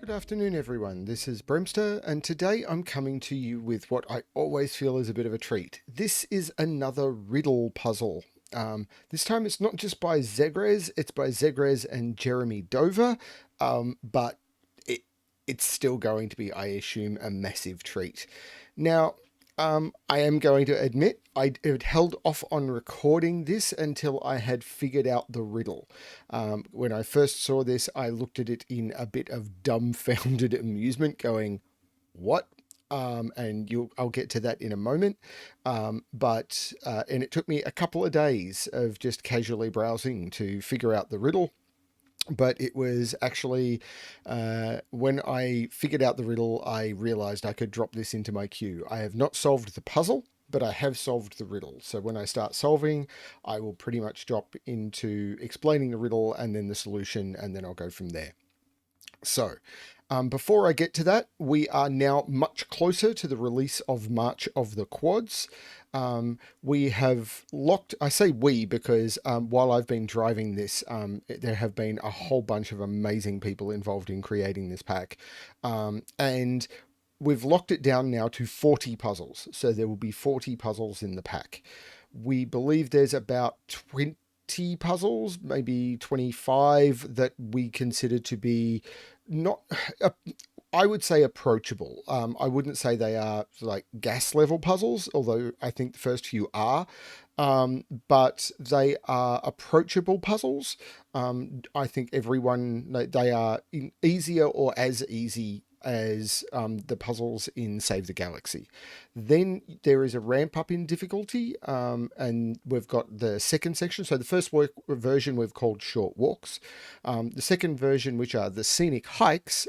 Good afternoon, everyone. This is Bremster, and today I'm coming to you with what I always feel is a bit of a treat. This is another riddle puzzle. This time it's not just by ZegreS, it's by ZegreS and Jeremy Dover, but it's still going to be, I assume, a massive treat. Now, I am going to admit I had held off on recording this until I had figured out the riddle. When I first saw this, I looked at it in a bit of dumbfounded amusement, going, "What?" I'll get to that in a moment. And it took me a couple of days of just casually browsing to figure out the riddle. But it was actually when I figured out the riddle, I realized I could drop this into my queue. I have not solved the puzzle, but I have solved the riddle. So when I start solving, I will pretty much drop into explaining the riddle and then the solution, and then I'll go from there. So, before I get to that, we are now much closer to the release of March of the Quads. We have locked, I say we because while I've been driving this, there have been a whole bunch of amazing people involved in creating this pack. And we've locked it down now to 40 puzzles. So there will be 40 puzzles in the pack. We believe there's about 20 puzzles, maybe 25 that we consider to be not, I would say approachable. I wouldn't say they are like gas level puzzles, although I think the first few are. But they are approachable puzzles. I think they are easier or as easy as the puzzles in Save the Galaxy. Then there is a ramp up in difficulty, and we've got the second section. So the first version we've called Short Walks. The second version, which are the Scenic Hikes,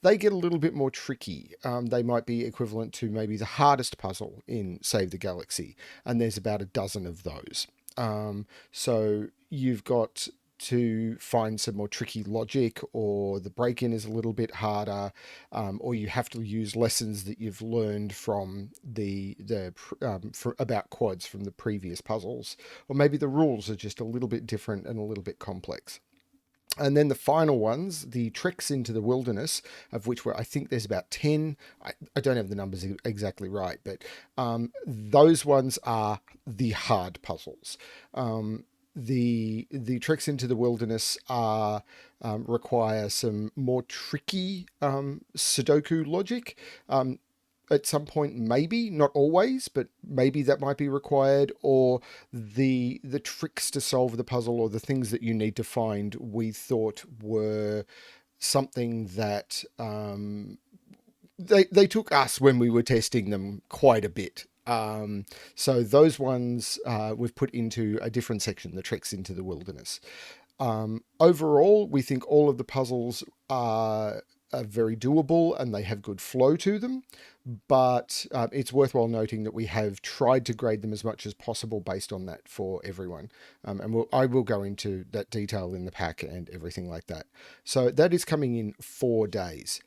they get a little bit more tricky. They might be equivalent to maybe the hardest puzzle in Save the Galaxy, and there's about a dozen of those. So you've got to find some more tricky logic, or the break-in is a little bit harder, or you have to use lessons that you've learned from about quads from the previous puzzles, or maybe the rules are just a little bit different and a little bit complex. And then the final ones, the treks into the wilderness, of which I think there's about 10. I don't have the numbers exactly right, but those ones are the hard puzzles. The treks into the wilderness require some more tricky Sudoku logic. At some point, maybe not always, but maybe that might be required. Or the tricks to solve the puzzle, or the things that you need to find, we thought were something that they took us when we were testing them quite a bit. So those ones we've put into a different section, the treks into the wilderness. Overall, we think all of the puzzles are very doable and they have good flow to them, but it's worthwhile noting that we have tried to grade them as much as possible based on that for everyone. I will go into that detail in the pack and everything like that. So that is coming in 4 days.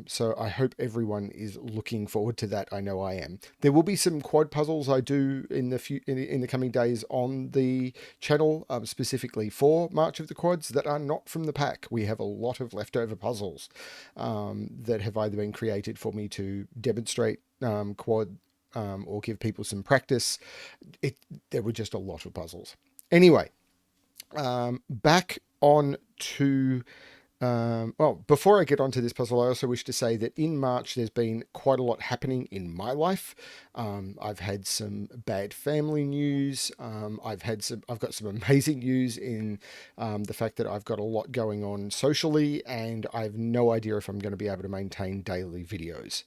So I hope everyone is looking forward to that. I know I am. There will be some quad puzzles I do in the coming days on the channel, specifically for March of the Quads, that are not from the pack. We have a lot of leftover puzzles that have either been created for me to demonstrate quad or give people some practice. There were just a lot of puzzles. Anyway, back on to... well, before I get onto this puzzle, I also wish to say that in March there's been quite a lot happening in my life. I've had some bad family news. I've got some amazing news in the fact that I've got a lot going on socially, and I have no idea if I'm going to be able to maintain daily videos.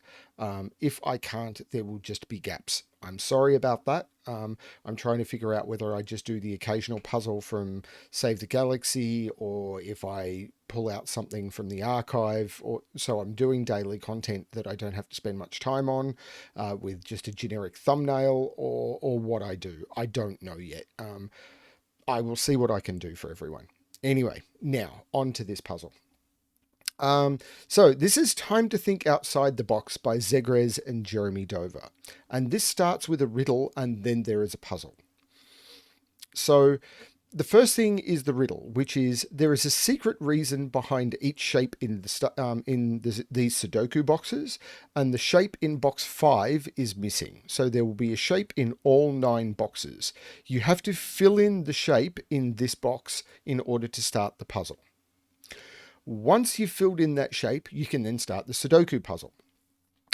If I can't, there will just be gaps. I'm sorry about that. I'm trying to figure out whether I just do the occasional puzzle from Save the Galaxy, or if I pull out something from the archive, or so I'm doing daily content that I don't have to spend much time on, with just a generic thumbnail, or what I do. I don't know yet. I will see what I can do for everyone. Anyway, now on to this puzzle. So this is Time to Think Outside the Box by ZegreS and Jeremy Dover. And this starts with a riddle and then there is a puzzle. So The first thing is the riddle, which is there is a secret reason behind each shape in these Sudoku boxes, and the shape in box 5 is missing. So there will be a shape in all 9 boxes. You have to fill in the shape in this box in order to start the puzzle. Once you've filled in that shape, you can then start the Sudoku puzzle.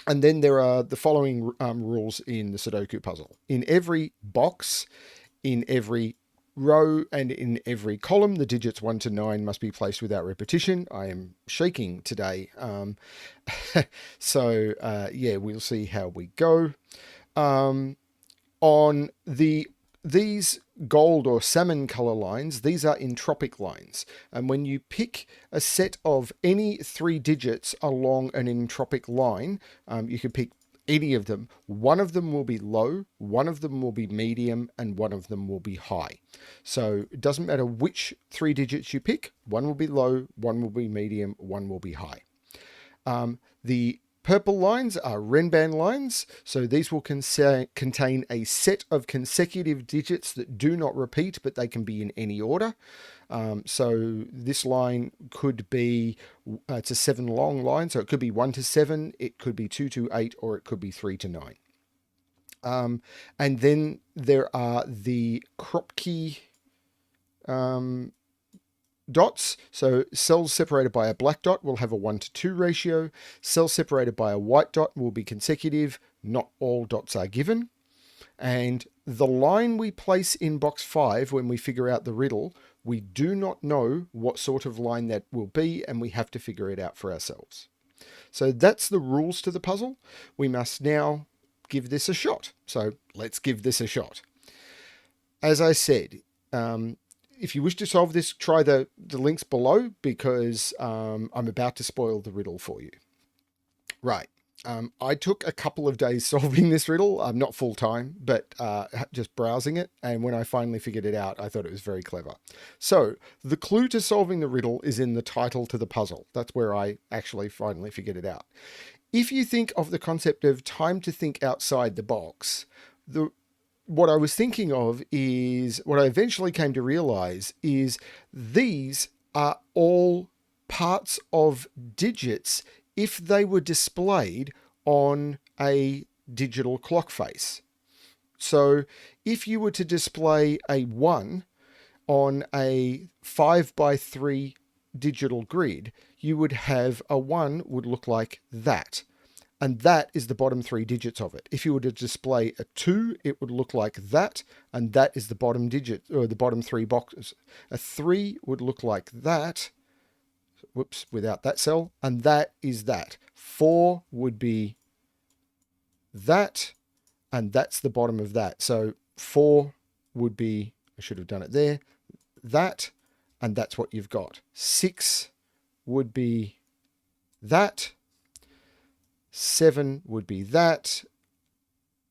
And then there are the following rules in the Sudoku puzzle. In every box, in every row, and in every column, the digits 1 to 9 must be placed without repetition. I am shaking today. Yeah, we'll see how we go. On these gold or salmon color lines, these are entropic lines. And when you pick a set of any 3 digits along an entropic line, you can pick any of them. One of them will be low, one of them will be medium, and one of them will be high. So it doesn't matter which 3 digits you pick, one will be low, one will be medium, one will be high. The purple lines are Renban lines, so these will contain a set of consecutive digits that do not repeat, but they can be in any order. So this line could be, it's a 7 long line, so it could be 1 to 7, it could be 2 to 8, or it could be 3 to 9. And then there are the Kropki dots. So cells separated by a black dot will have a 1 to 2 ratio. Cells separated by a white dot will be consecutive. Not all dots are given. And the line we place in box 5 when we figure out the riddle, we do not know what sort of line that will be, and we have to figure it out for ourselves. So that's the rules to the puzzle. We must now give this a shot. So let's give this a shot. As I said, if you wish to solve this, try the links below, because I'm about to spoil the riddle for you. Right. I took a couple of days solving this riddle. I'm not full time, but just browsing it. And when I finally figured it out, I thought it was very clever. So the clue to solving the riddle is in the title to the puzzle. That's where I actually finally figured it out. If you think of the concept of time to think outside the box, what I was thinking of is, what I eventually came to realize is, these are all parts of digits if they were displayed on a digital clock face. So if you were to display a 1 on a 5x3 digital grid, you would have a 1 would look like that. And that is the bottom 3 digits of it. If you were to display a 2, it would look like that, and that is the bottom digit, or the bottom 3 boxes. A 3 would look like that, whoops, without that cell, and that is that. 4 would be that, and that's the bottom of that. So 4 would be, I should have done it there, that, and that's what you've got. 6 would be that, 7 would be that,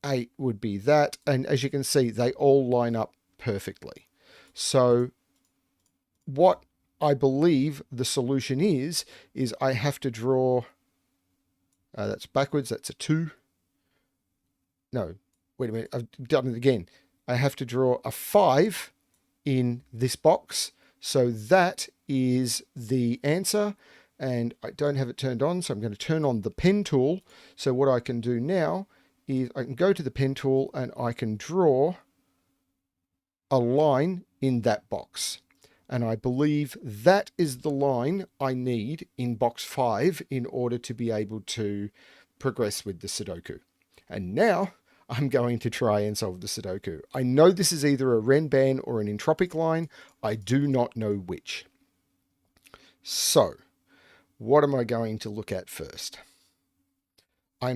8 would be that, and as you can see, they all line up perfectly. So what I believe the solution is I have to draw, that's backwards, that's a 2. No, wait a minute, I've done it again. I have to draw a 5 in this box, so that is the answer. And I don't have it turned on, so I'm going to turn on the pen tool. So what I can do now is I can go to the pen tool and I can draw a line in that box. And I believe that is the line I need in box 5 in order to be able to progress with the Sudoku. And now I'm going to try and solve the Sudoku. I know this is either a Renban or an entropic line. I do not know which. So what am I going to look at first?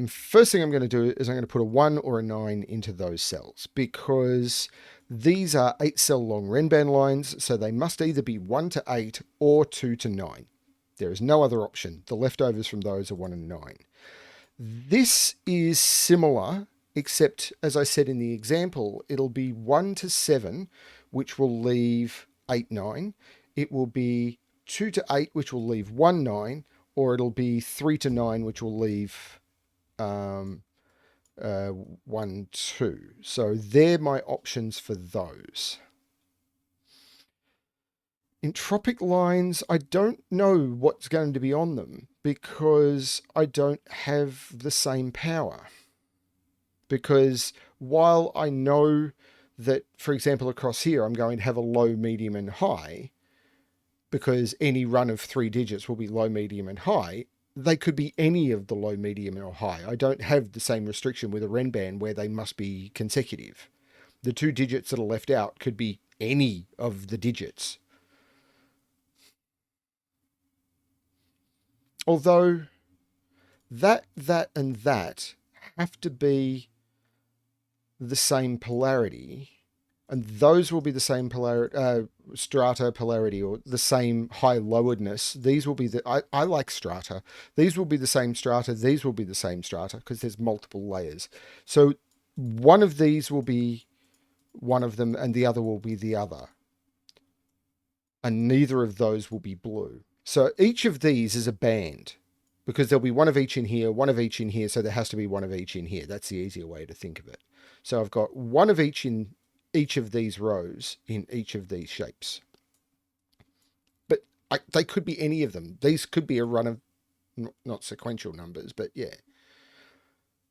First thing I'm going to do is I'm going to put a 1 or a 9 into those cells, because these are 8 cell long Renban lines, so they must either be 1 to 8 or 2 to 9. There is no other option. The leftovers from those are 1 and 9. This is similar, except as I said in the example, it'll be 1 to 7, which will leave 8, 9. It will be 2 to 8, which will leave 1, 9, or it'll be 3 to 9, which will leave 1, 2. So they're my options for those. Entropic lines, I don't know what's going to be on them because I don't have the same power. Because while I know that, for example, across here, I'm going to have a low, medium, and high, because any run of 3 digits will be low, medium, and high, they could be any of the low, medium, or high. I don't have the same restriction with a Renban where they must be consecutive. The 2 digits that are left out could be any of the digits. Although that, and that have to be the same polarity, and those will be the same polarity, strata polarity, or the same high loweredness. These will be I like strata. These will be the same strata. These will be the same strata because there's multiple layers. So one of these will be one of them and the other will be the other. And neither of those will be blue. So each of these is a band because there'll be one of each in here, one of each in here. So there has to be one of each in here. That's the easier way to think of it. So I've got one of each in each of these rows in each of these shapes. But they could be any of them. These could be a run of, not sequential numbers, but yeah.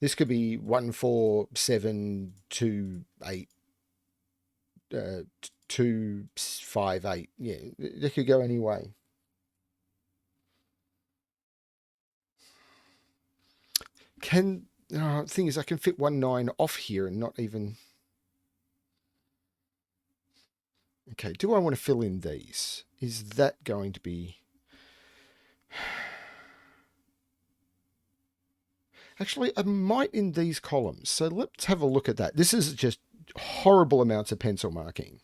This could be 1, 4, 7, 2, 8, 2, 5, 8. Yeah, they could go any way. Thing is, I can fit 1 9 off here and not even. Okay, do I want to fill in these? Is that going to be? Actually, I might in these columns. So let's have a look at that. This is just horrible amounts of pencil marking.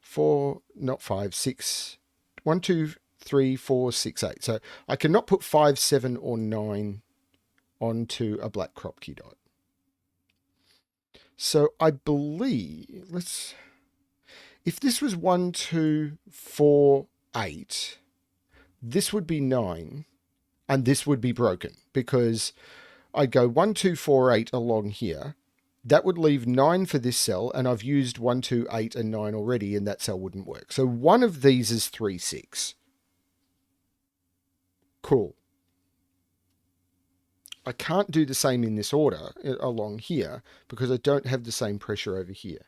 4, not 5, 6, 1, 2, 3, 4, 6, 8. So I cannot put 5, 7, or 9 onto a black Kropki dot. So I believe, if this was 1, 2, 4, 8, this would be 9, and this would be broken because I'd go 1, 2, 4, 8 along here. That would leave 9 for this cell, and I've used 1, 2, 8, and 9 already, and that cell wouldn't work. So one of these is 3, 6. Cool. I can't do the same in this order along here because I don't have the same pressure over here.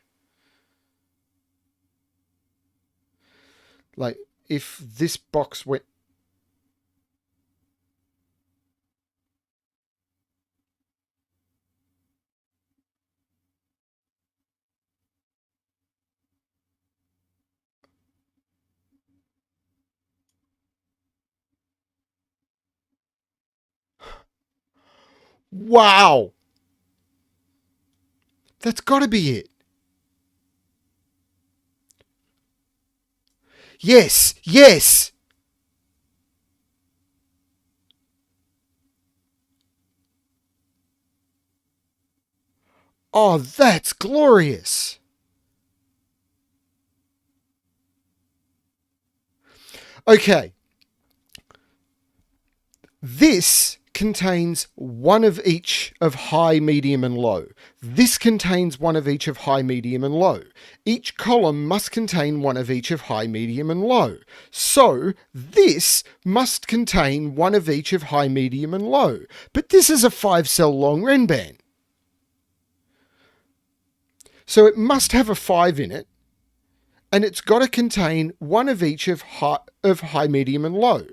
Like, if this box went... Wow! That's got to be it. Yes! Yes! Oh, that's glorious! Okay. This contains one of each of high, medium, and low. This contains one of each of high, medium, and low. Each column must contain one of each of high, medium, and low. So this must contain one of each of high, medium, and low. But this is a 5-cell long Renban. So it must have a 5 in it, and it's got to contain one of each of high, medium, and low.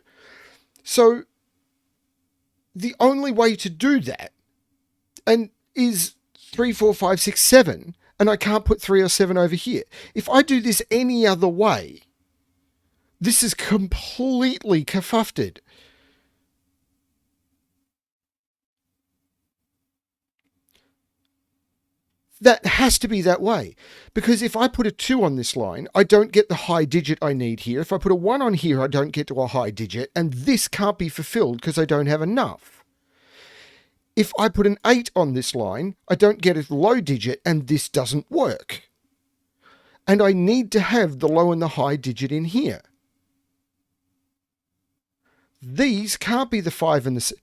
So the only way to do that and is 3, 4, 5, 6, 7, and I can't put 3 or 7 over here. If I do this any other way, this is completely kerfuffed. That has to be that way. Because if I put a 2 on this line, I don't get the high digit I need here. If I put a 1 on here, I don't get to a high digit. And this can't be fulfilled because I don't have enough. If I put an 8 on this line, I don't get a low digit and this doesn't work. And I need to have the low and the high digit in here. These can't be the 5 and the...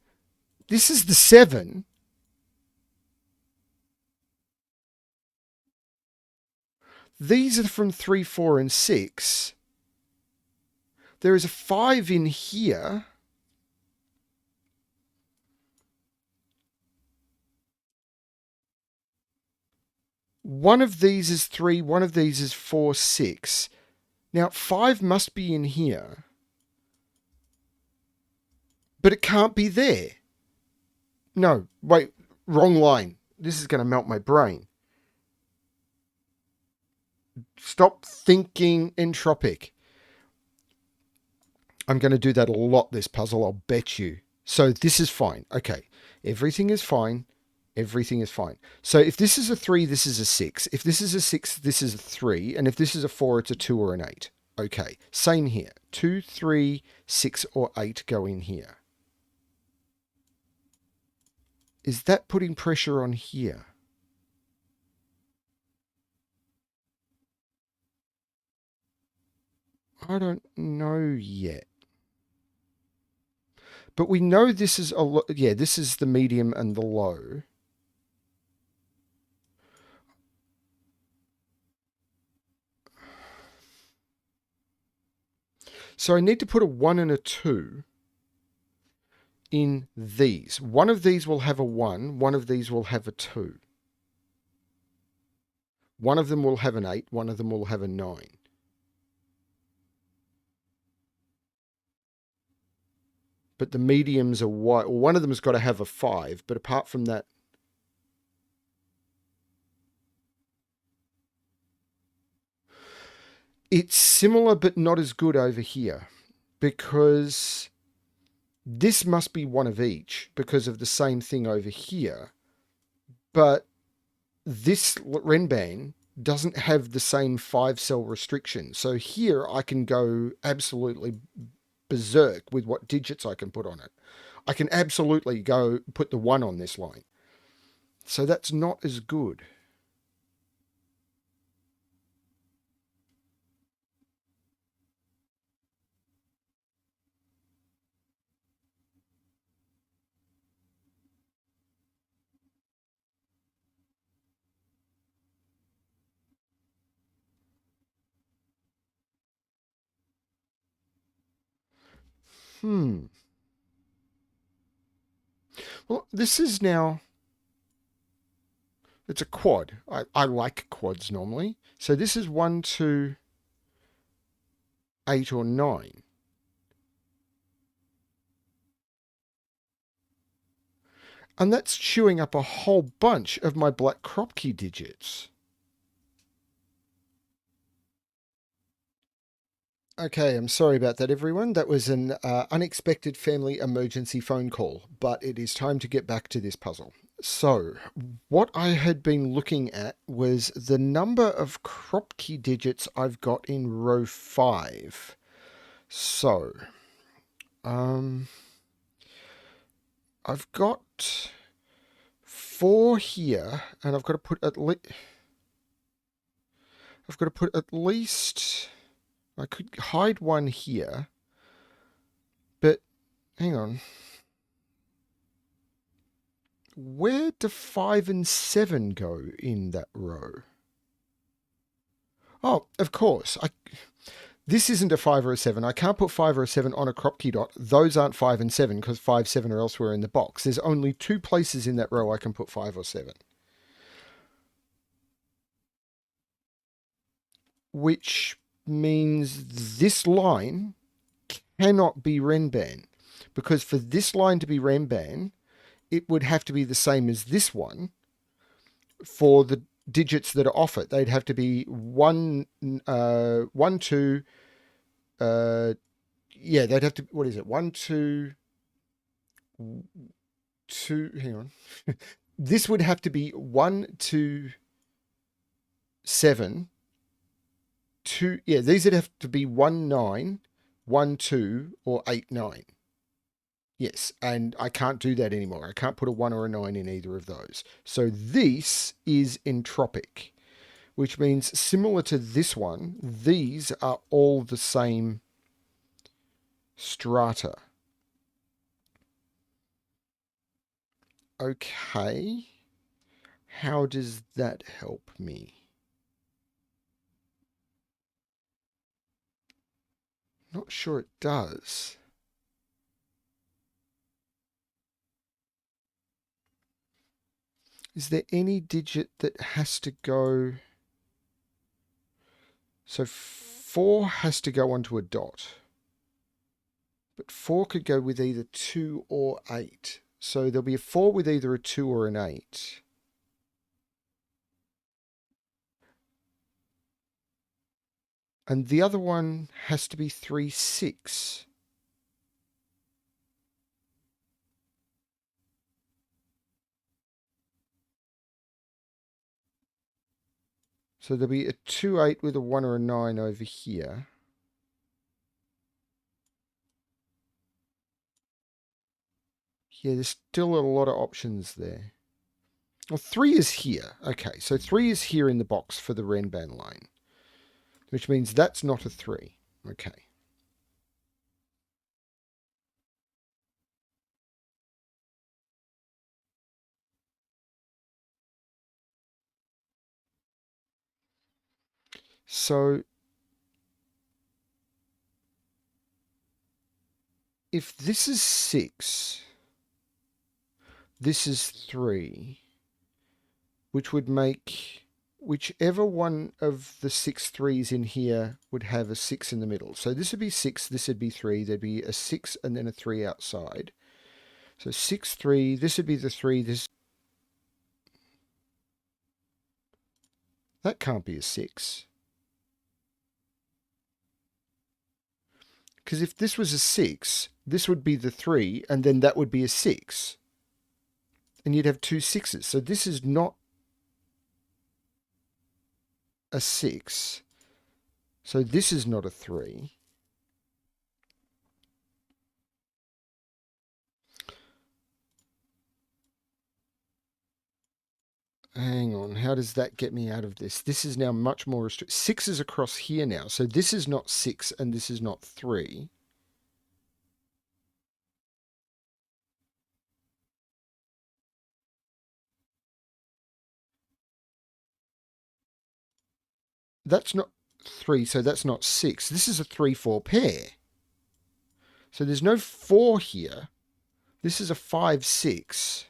This is the 7. These are from 3, 4, and 6. There is a 5 in here. One of these is 3, one of these is 4, 6. Now, 5 must be in here. But it can't be there. No, wait, wrong line. This is going to melt my brain. Stop thinking entropic. I'm going to do that a lot, this puzzle, I'll bet you. So this is fine. Okay, everything is fine. Everything is fine. So if this is a 3, this is a 6. If this is a 6, this is a 3. And if this is a 4, it's a 2 or an 8. Okay, same here. 2, 3, 6, or 8 go in here. Is that putting pressure on here? I don't know yet. But we know this is this is the medium and the low. So I need to put a 1 and a 2 in these. One of these will have a 1, one of these will have a 2. One of them will have an 8, one of them will have a 9. But the mediums are white. Well, one of them has got to have a 5, but apart from that, it's similar but not as good over here, because this must be one of each because of the same thing over here. But this Renban doesn't have the same 5-cell restriction. So here I can go absolutely berserk with what digits I can put on it. I can absolutely go put the 1 on this line. So that's not as good. Well, this is now... It's a quad. I like quads normally. So this is 1, 2, 8, or 9. And that's chewing up a whole bunch of my black Kropki digits. Okay, I'm sorry about that, everyone. That was an unexpected family emergency phone call, but it is time to get back to this puzzle. So, what I had been looking at was the number of Kropki digits I've got in row 5. So, I've got 4 here, and I've got to put at least... I could hide 1 here, but hang on. Where do 5 and 7 go in that row? Oh, of course. This isn't a 5 or a 7. I can't put 5 or a 7 on a Kropki dot. Those aren't 5 and 7 because 5, 7 are elsewhere in the box. There's only 2 places in that row I can put 5 or 7. Which means this line cannot be Renban, because for this line to be Renban, it would have to be the same as this one for the digits that are off it. They'd have to be 1, 1, 2, yeah, they'd have to, what is it? 1, 2, 2, hang on. This would have to be 1, 2, 7, 2, yeah, these would have to be 1, 9, 1, 2, or 8, 9. Yes, and I can't do that anymore. I can't put a 1 or a 9 in either of those. So this is entropic, which means similar to this one, these are all the same strata. Okay, how does that help me? Not sure it does. Is there any digit that has to go? So 4 has to go onto a dot. But 4 could go with either 2 or 8. So there'll be a 4 with either a 2 or an 8. And the other one has to be 3, 6. So there'll be a 2, 8 with a 1 or a 9 over here. Yeah, there's still a lot of options there. Well, 3 is here. Okay, so 3 is here in the box for the Renban line, which means that's not a 3. Okay. So if this is 6, this is 3, which would make whichever one of the 6 threes in here would have a 6 in the middle. So this would be 6, this would be 3, there'd be a 6 and then a 3 outside. So 6, 3, this would be the 3, this... That can't be a 6. Because if this was a 6, this would be the 3, and then that would be a 6. And you'd have 2 6s. So this is not a 6. So this is not a 3. Hang on, how does that get me out of this? This is now much more restricted. 6 is across here now. So this is not 6 and this is not 3. That's not 3, so that's not 6. This is a 3, 4 pair. So there's no 4 here. This is a 5, 6.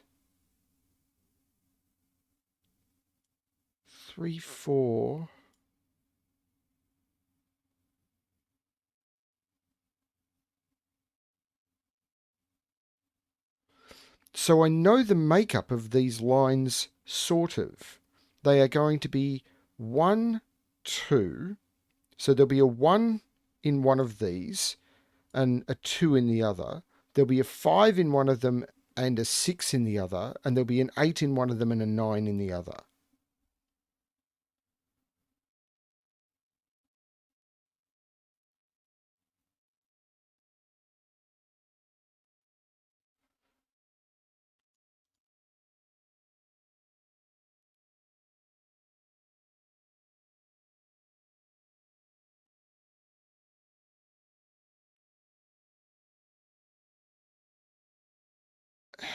3, 4. So I know the makeup of these lines, sort of. They are going to be 1, 2. So there'll be a 1 in one of these and a 2 in the other. There'll be a 5 in one of them and a 6 in the other. And there'll be an 8 in one of them and a 9 in the other.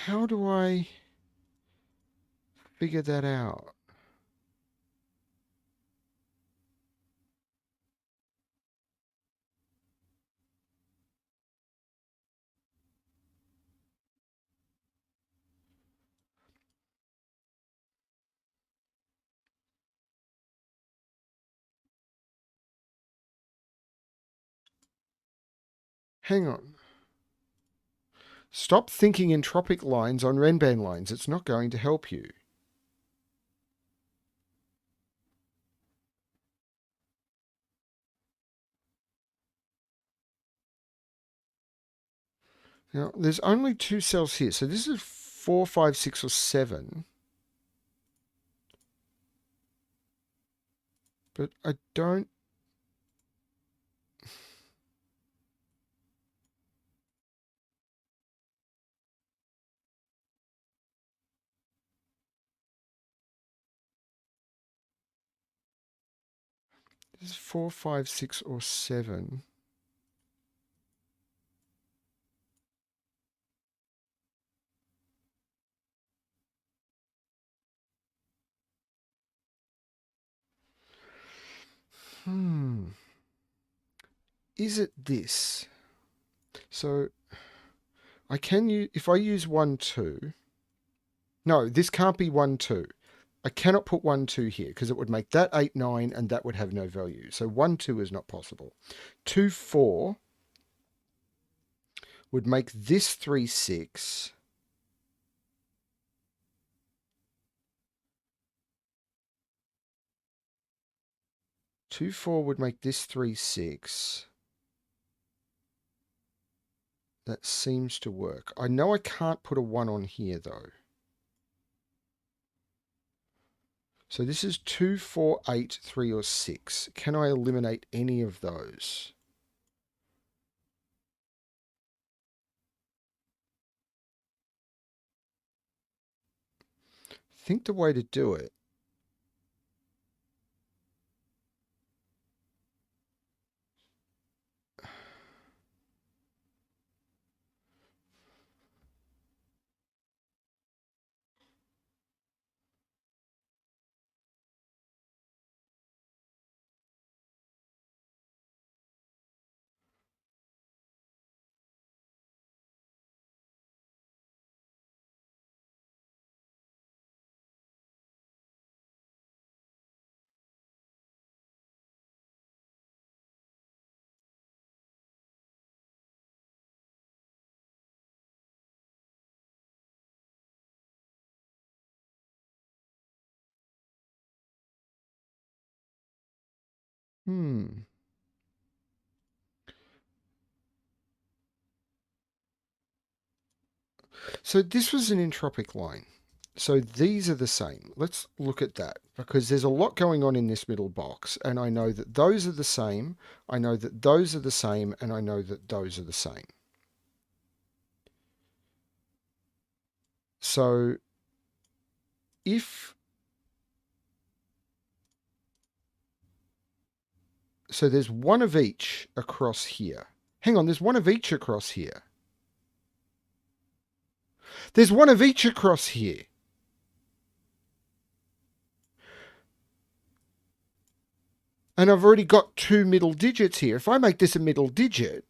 How do I figure that out? Hang on. Stop thinking entropic lines on Renban lines. It's not going to help you. Now, there's only 2 cells here. So this is 4, 5, 6, or 7. But I don't... This is 4, 5, 6, or 7. Hmm. is it this? So I can use, if I use 1, 2, no, this can't be 1, 2. I cannot put 1, 2 here because it would make that 8, 9 and that would have no value. So 1, 2 is not possible. 2, 4 would make this 3, 6. Two, 4 would make this 3, 6. That seems to work. I know I can't put a 1 on here though. So this is 2, 4, 8, 3, or 6. Can I eliminate any of those? I think the way to do it So this was an entropic line. So these are the same. Let's look at that because there's a lot going on in this middle box and I know that those are the same. I know that those are the same and I know that those are the same. So so there's one of each across here. Hang on, there's one of each across here. There's one of each across here. And I've already got 2 middle digits here. If I make this a middle digit,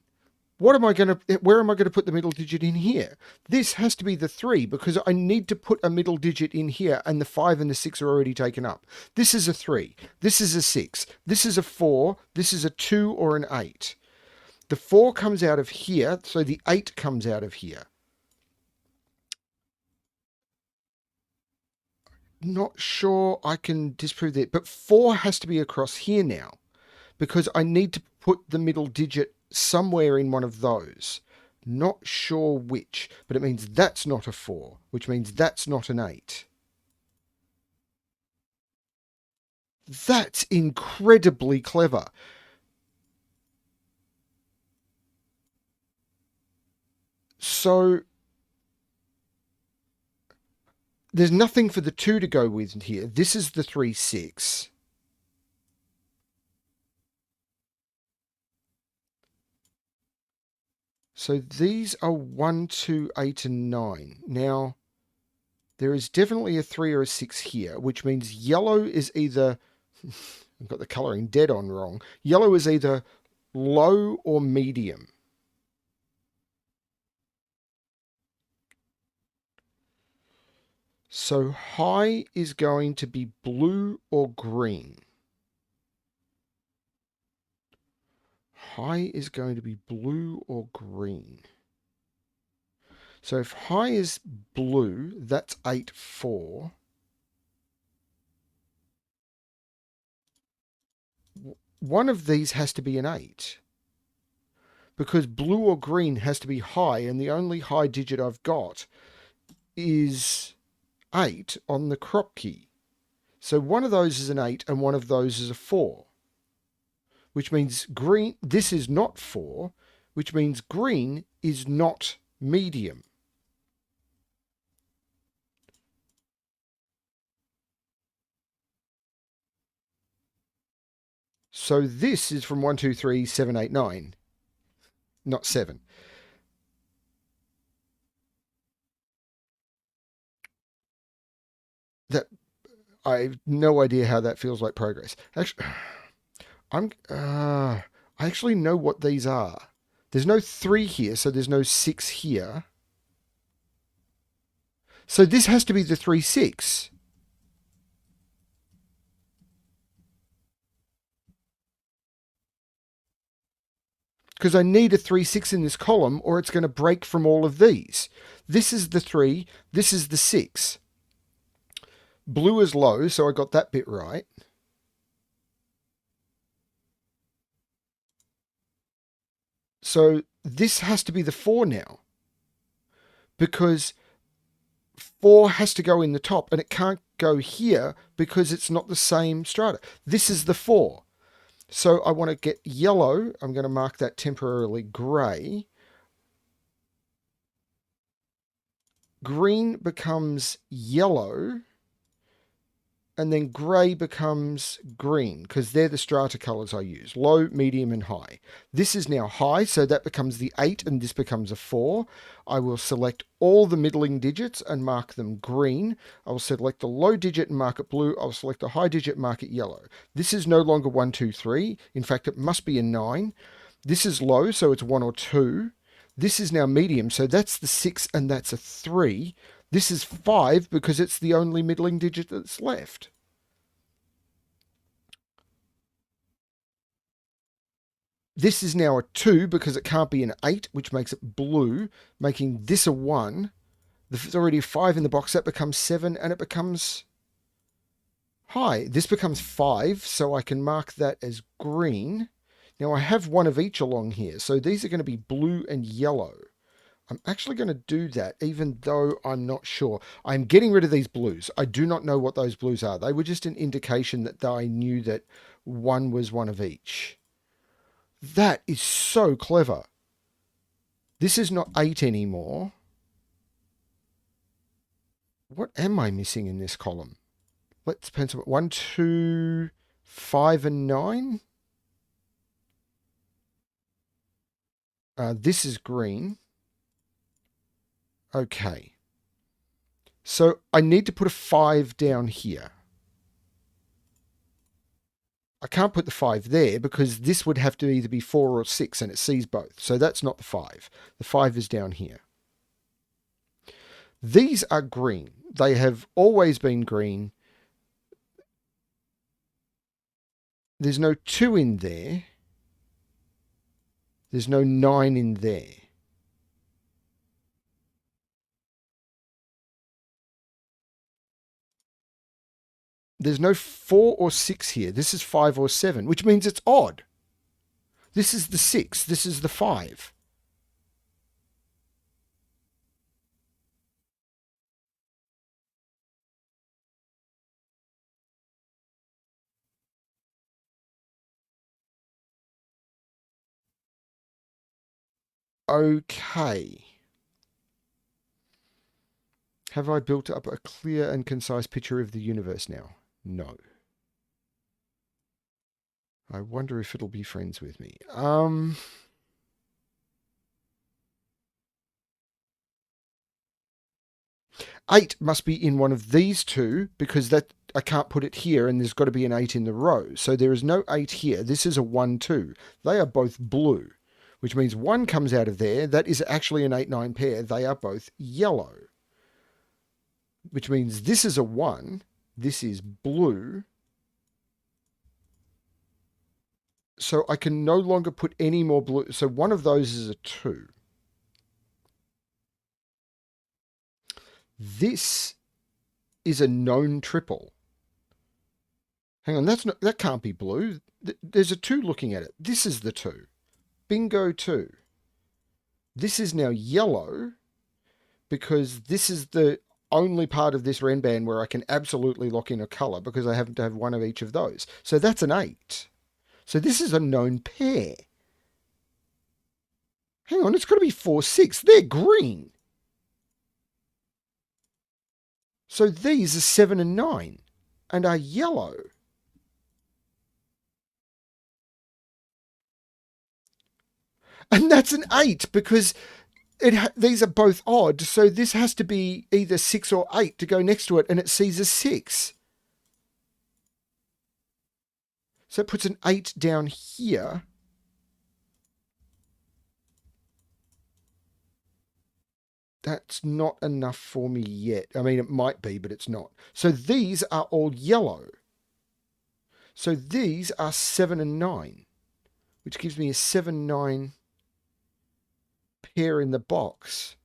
where am I going to put the middle digit in here? This has to be the 3 because I need to put a middle digit in here and the 5 and the 6 are already taken up. This is a 3. This is a 6. This is a 4. This is a 2 or an 8. The 4 comes out of here, so the 8 comes out of here. Not sure I can disprove that, but 4 has to be across here now because I need to put the middle digit somewhere in one of those. Not sure which, but it means that's not a 4, which means that's not an 8. That's incredibly clever. So there's nothing for the 2 to go with here. This is the 3, 6. So these are 1, 2, 8, and 9. Now, there is definitely a 3 or a 6 here, which means yellow is either... I've got the colouring dead on wrong. Yellow is either low or medium. So high is going to be blue or green. High is going to be blue or green. So if high is blue, that's 8, 4. One of these has to be an 8. Because blue or green has to be high, and the only high digit I've got is 8 on the Kropki. So one of those is an 8 and one of those is a 4. Which means green, this is not 4, which means green is not medium. So this is from 1, 2, 3, 7, 8, 9, not 7. That I have no idea how that feels like progress. Actually, I actually know what these are. There's no 3 here, so there's no 6 here. So this has to be the 3, 6. Because I need a 3, 6 in this column, or it's going to break from all of these. This is the 3, this is the 6. Blue is low, so I got that bit right. So this has to be the 4 now. Because 4 has to go in the top, and it can't go here because it's not the same strata. This is the 4. So I want to get yellow. I'm going to mark that temporarily grey. Green becomes yellow. And then grey becomes green, because they're the strata colours I use. Low, medium, and high. This is now high, so that becomes the 8, and this becomes a 4. I will select all the middling digits and mark them green. I will select the low digit and mark it blue. I will select the high digit and mark it yellow. This is no longer 1, 2, 3. In fact, it must be a 9. This is low, so it's 1 or 2. This is now medium, so that's the 6 and that's a 3. This is 5 because it's the only middling digit that's left. This is now a 2 because it can't be an 8, which makes it blue, making this a 1. There's already a 5 in the box. That becomes 7, and it becomes high. This becomes 5, so I can mark that as green. Now I have one of each along here, so these are going to be blue and yellow. I'm actually going to do that, even though I'm not sure. I'm getting rid of these blues. I do not know what those blues are. They were just an indication that I knew that one was one of each. That is so clever. This is not 8 anymore. What am I missing in this column? Let's pencil it. 1, 2, 5, and 9. This is green. Okay. So I need to put a 5 down here. I can't put the 5 there because this would have to either be 4 or 6, and it sees both. So that's not the 5. The 5 is down here. These are green. They have always been green. There's no 2 in there. There's no 9 in there. There's no 4 or 6 here. This is 5 or 7, which means it's odd. This is the 6. This is the 5. Okay. Have I built up a clear and concise picture of the universe now? No. I wonder if it'll be friends with me. 8 must be in one of these two because that I can't put it here and there's got to be an 8 in the row. So there is no 8 here. This is a 1, 2. They are both blue, which means 1 comes out of there. That is actually an 8, 9 pair. They are both yellow, which means this is a 1. This is blue. So I can no longer put any more blue. So one of those is a 2. This is a known triple. Hang on, that can't be blue. There's a 2 looking at it. This is the 2. Bingo 2. This is now yellow because this is the only part of this Renban where I can absolutely lock in a color because I happen to have one of each of those. So that's an 8. So this is a known pair. Hang on, it's got to be 4, 6. They're green. So these are 7 and 9 and are yellow. And that's an 8 because these are both odd. So this has to be either 6 or 8 to go next to it, and it sees a 6. So it puts an 8 down here. that's not enough for me yet. I mean, it might be, but it's not. So these are all yellow. So these are 7 and 9, which gives me a 7-9 pair in the box.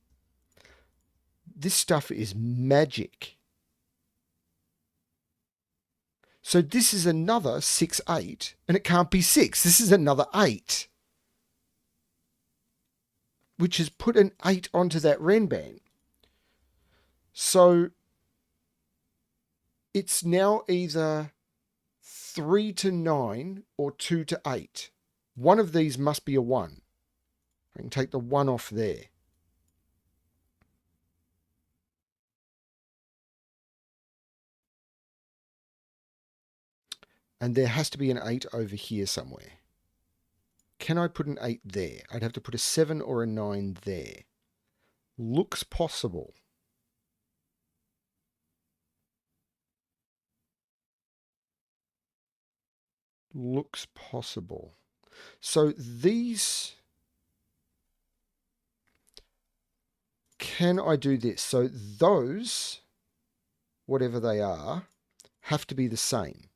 This stuff is magic. So this is another 6-8, and it can't be 6. This is another 8, which has put an 8 onto that Renban. So it's now either 3 to 9 or 2 to 8. One of these must be a 1. I can take the 1 off there. And there has to be an 8 over here somewhere. Can I put an 8 there? I'd have to put a 7 or a 9 there. Looks possible. Looks possible. So these... Can I do this? So those, whatever they are, have to be the same.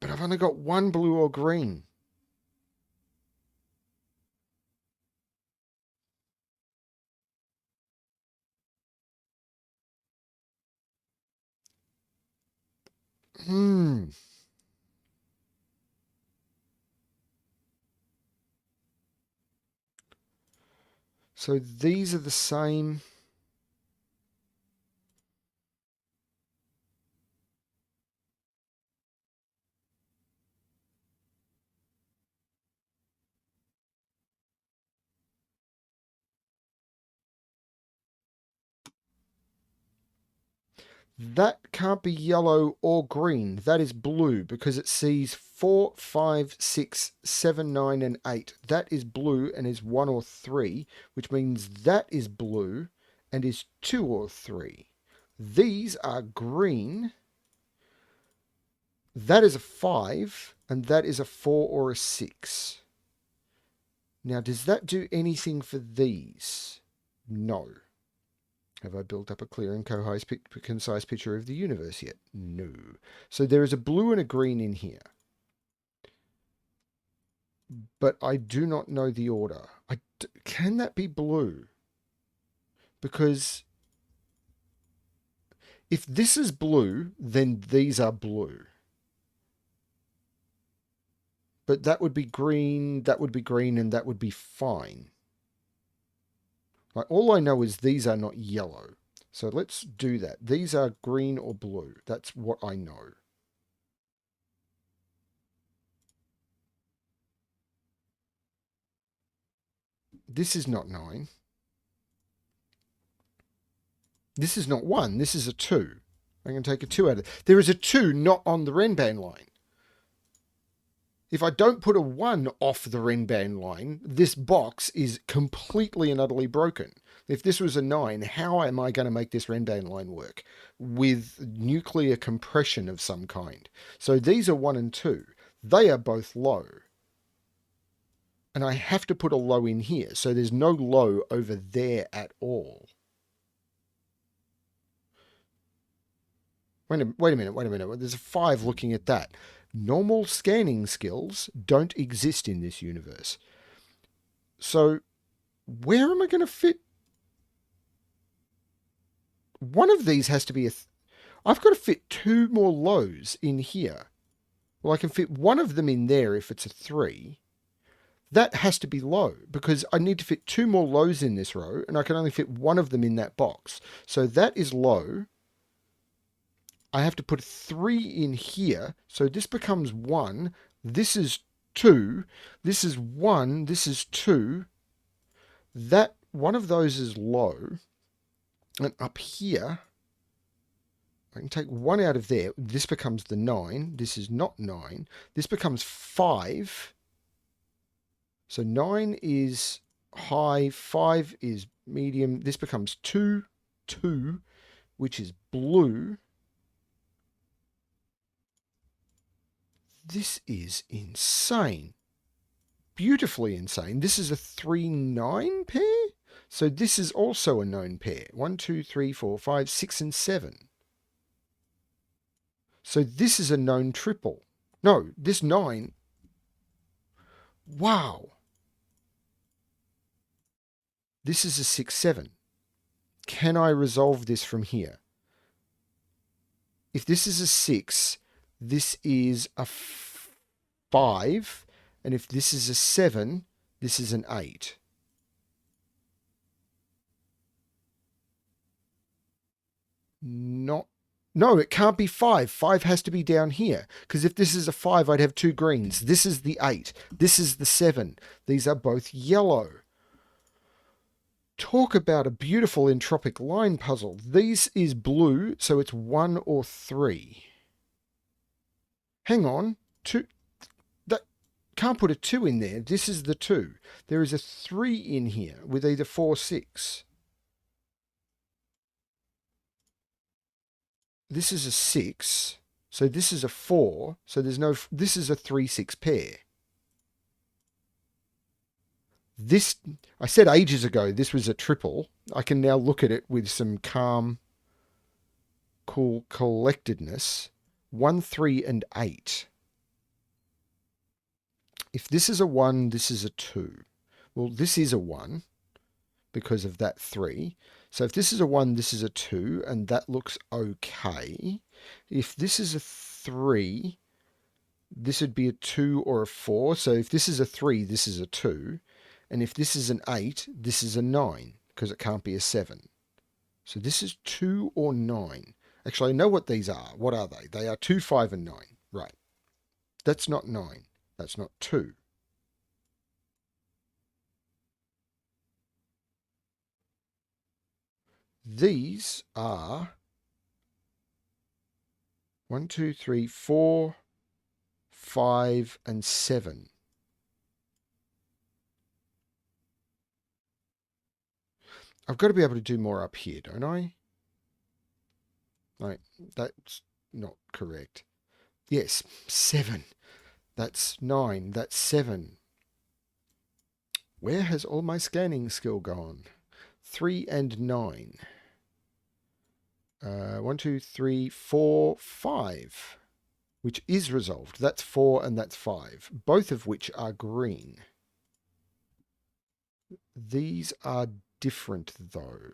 But I've only got one blue or green. So these are the same. That can't be yellow or green. That is blue because it sees 4, 5, 6, 7, 9, and 8. That is blue and is 1 or 3, which means that is blue and is 2 or 3. These are green. That is a 5, and that is a 4 or a 6. Now, does that do anything for these? No. Have I built up a clear and concise picture of the universe yet? No. So there is a blue and a green in here. But I do not know the order. Can that be blue? Because if this is blue, then these are blue. But that would be green, and that would be fine. Like, all I know is these are not yellow. So let's do that. These are green or blue. That's what I know. This is not 9. This is not 1. This is a 2. I can take a 2 out of it. There is a 2 not on the Renban line. If I don't put a 1 off the Renban line, this box is completely and utterly broken. If this was a 9, how am I going to make this Renban line work? With nuclear compression of some kind. So these are 1 and 2. They are both low. And I have to put a low in here. So there's no low over there at all. Wait a minute. There's a 5 looking at that. Normal scanning skills don't exist in this universe. So where am I going to fit? One of these has to be I've got to fit 2 more lows in here. Well, I can fit one of them in there if it's a 3. That has to be low because I need to fit 2 more lows in this row and I can only fit one of them in that box. So that is low. I have to put 3 in here. So this becomes 1. This is 2. This is 1. This is 2. That one of those is low. And up here, I can take 1 out of there. This becomes the 9. This is not 9. This becomes 5. So 9 is high. 5 is medium. This becomes 2. 2, which is blue. This is insane. beautifully insane. This is a 3-9 pair. So this is also a known pair. 1, 2, 3, 4, 5, 6, and 7. So this is a known triple. No, this 9. Wow. This is a 6, 7. Can I resolve this from here? If this is a 6, this is a 5. And if this is a 7, this is an 8. No, it can't be 5. 5 has to be down here. Because if this is a 5, I'd have 2 greens. This is the 8. This is the 7. These are both yellow. Talk about a beautiful entropic line puzzle. This is blue, so it's 1 or 3. Hang on. 2. That can't put a 2 in there. This is the 2. There is a 3 in here with either 4, 6. This is a 6. So this is a 4. So there's no... This is a 3, 6 pair. This, I said ages ago, this was a triple. I can now look at it with some calm, cool collectedness. 1, 3, and 8. If this is a 1, this is a 2. Well, this is a 1 because of that 3. So if this is a 1, this is a 2, and that looks okay. If this is a 3, this would be a 2 or a 4. So if this is a 3, this is a 2. And if this is an 8, this is a 9, because it can't be a 7. So this is 2 or 9. Actually, I know what these are. What are they? They are 2, 5, and 9. Right. That's not 9. That's not 2. These are 1, 2, 3, 4, 5, and 7. I've got to be able to do more up here, don't I? Right, that's not correct. Yes, 7. That's 9. That's 7. Where has all my scanning skill gone? 3 and 9. 1, 2, 3, 4, 5. Which is resolved. That's 4 and that's 5. Both of which are green. These are different though.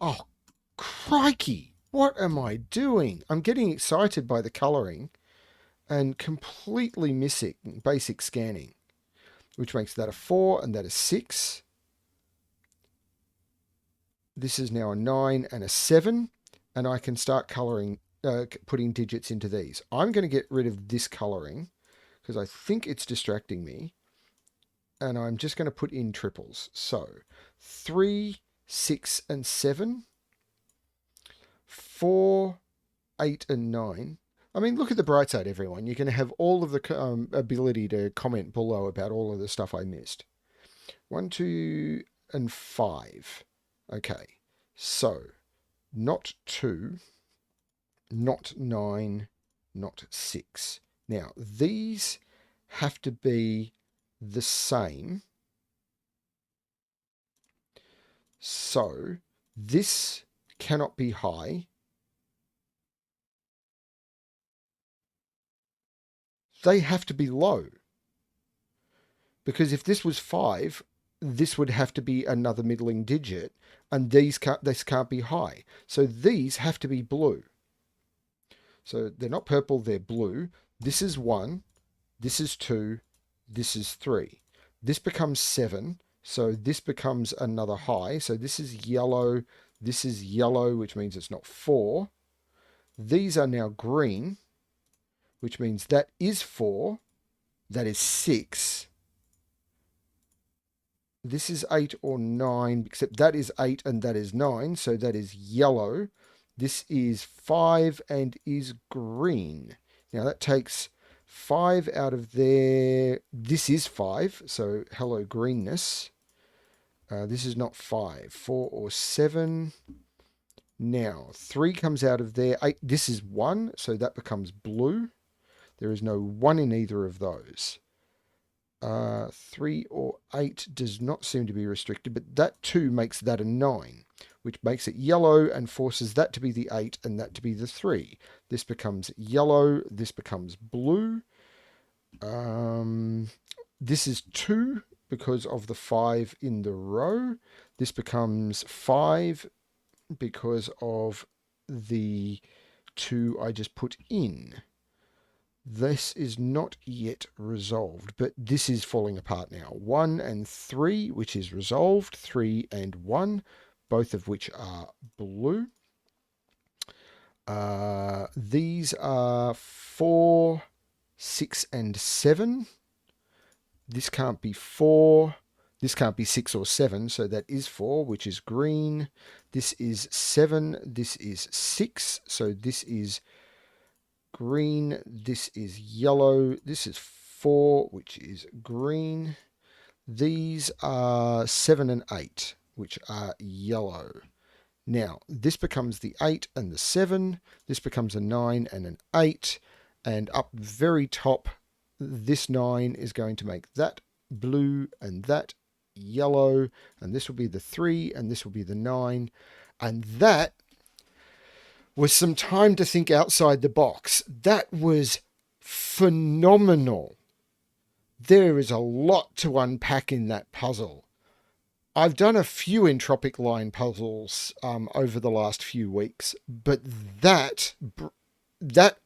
Oh, crikey! What am I doing? I'm getting excited by the colouring and completely missing basic scanning, which makes that a 4 and that a 6. This is now a 9 and a 7, and I can start colouring, putting digits into these. I'm going to get rid of this colouring because I think it's distracting me. And I'm just going to put in triples. So 3, 6, and 7. 4, 8, and 9. I mean, look at the bright side, everyone. You're going to have all of the ability to comment below about all of the stuff I missed. 1, 2, and 5. Okay. So, not 2, not 9, not 6. Now, these have to be the same. So this cannot be high. They have to be low. Because if this was 5, this would have to be another middling digit, and this can't be high. So these have to be blue. So they're not purple, they're blue. This is 1, this is 2, this is 3. This becomes 7, so this becomes another high. So this is yellow, which means it's not 4. These are now green, which means that is 4, that is 6. This is 8 or 9, except that is 8 and that is 9, so that is yellow. This is 5 and is green. Now that takes 5 out of there. This is 5, so hello greenness. This is not 5. 4 or 7. Now 3 comes out of there. 8. This is 1, so that becomes blue. There is no 1 in either of those. 3 or 8 does not seem to be restricted, but that 2 makes that a 9, which makes it yellow and forces that to be the 8 and that to be the 3. This becomes yellow, this becomes blue. This is 2 because of the 5 in the row. This becomes 5 because of the 2 I just put in. This is not yet resolved, but this is falling apart now. 1 and 3, which is resolved. 3 and 1, both of which are blue. These are 4, 6, and 7. This can't be 4. This can't be 6 or 7, so that is 4, which is green. This is 7. This is 6, so this is green. This is yellow. This is 4, which is green. These are 7 and 8, which are yellow. Now, this becomes the 8 and the 7. This becomes a 9 and an 8. And up very top, this 9 is going to make that blue and that yellow. And this will be the 3 and this will be the 9. And that was some time to think outside the box. That was phenomenal. There is a lot to unpack in that puzzle. I've done a few Entropic Line puzzles over the last few weeks, but that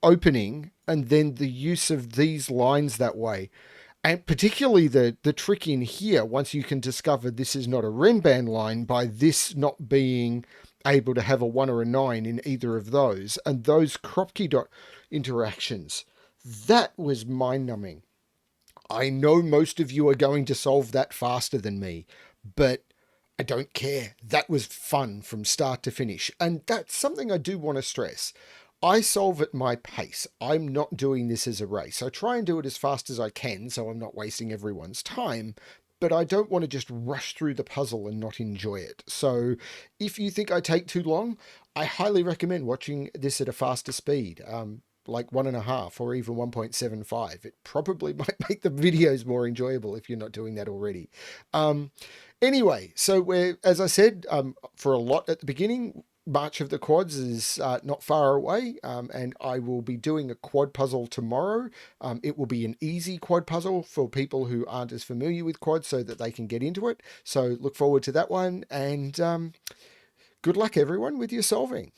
opening and then the use of these lines that way, and particularly the trick in here, once you can discover this is not a Renban line by this not being able to have a 1 or a 9 in either of those, and those Kropki dot interactions, that was mind-numbing. I know most of you are going to solve that faster than me, but I don't care. That was fun from start to finish. And that's something I do want to stress. I solve at my pace. I'm not doing this as a race. I try and do it as fast as I can so I'm not wasting everyone's time, but I don't want to just rush through the puzzle and not enjoy it. So if you think I take too long, I highly recommend watching this at a faster speed. Like 1.5 or even 1.75. It probably might make the videos more enjoyable if you're not doing that already. Anyway, so we're, as I said, for a lot at the beginning, March of the Quads is not far away, and I will be doing a quad puzzle tomorrow. It will be an easy quad puzzle for people who aren't as familiar with quads so that they can get into it. So look forward to that one, and good luck everyone with your solving.